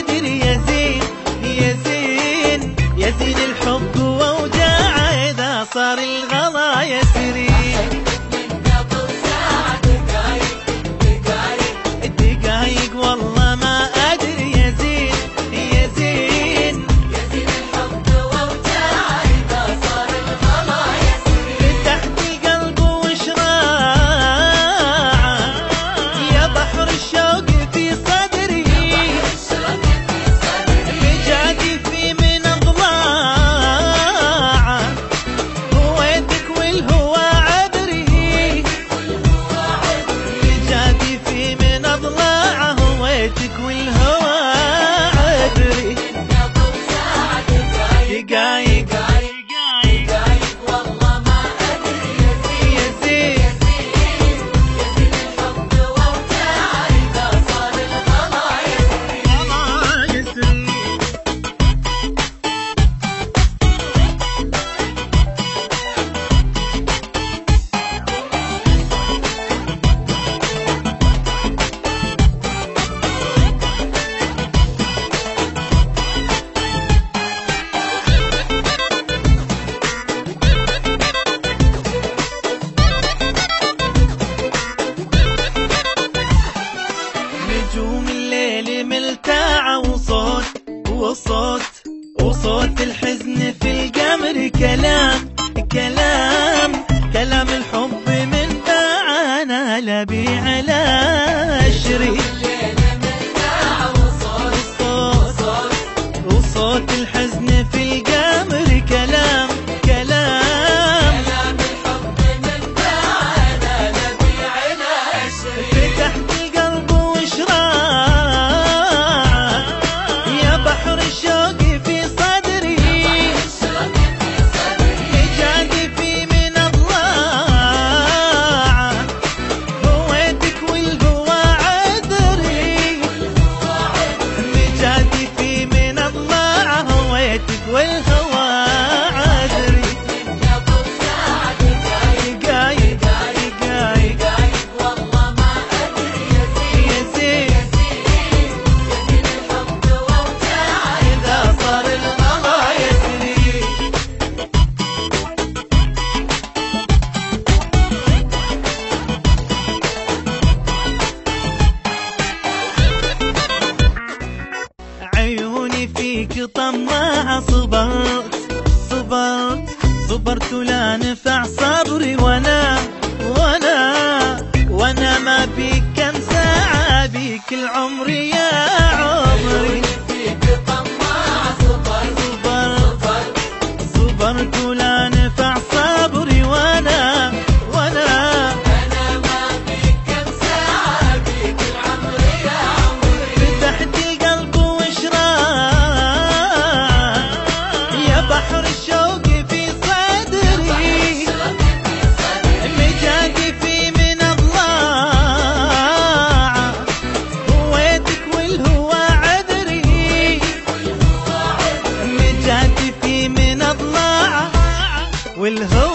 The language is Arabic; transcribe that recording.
أدري يا زين يا زين يا زين الحب ووجاعه إذا صار الغلا يسري. دقايق والله ما أدري يا زين يا زين يا زين الحب ووجاعه إذا صار الغلا يسري. فتحت قلبي وشراعه يا بحر الشوق في صدري مجادي في من أضلاعه هويتك والهوى عبري مجادي في من أضلاعه هويتك والهوى عبري. دقايق والله ما أدري يا زين يا زين الحب ووجاعه إذا صار الغلا يسري. نجوم الليل ملتاعة وصوت الحزن في القمر كلام الحب من باعنا لا بيع لا شري. وصوت الحزن في القمر كلام الحب من باعنا لا بيع لا شري. فتحت القلب وشراعه يا بحر الشوق في صدري مجادي في من أضلاعه هويتك والهوى عذري مجادي في من أضلاعه هويتك والهوى عذري. دقايق والله ما أدري يا زين الحب ووجاعه إذا صار الغلا يسري. عيوني فيك طماعة صبرت لا نفع صبري وانا ما بيك كم ساعة بيك العمر يا عمري. صبرت لا نفع صبري وانا ما بيك كم ساعة بيك العمر يا عمري. فتحت القلب وشراعه يا بحر الشوق في صدري مجادي في من أضلاعه هويتك والهوى عذري مجادي في من أضلاعه والهوى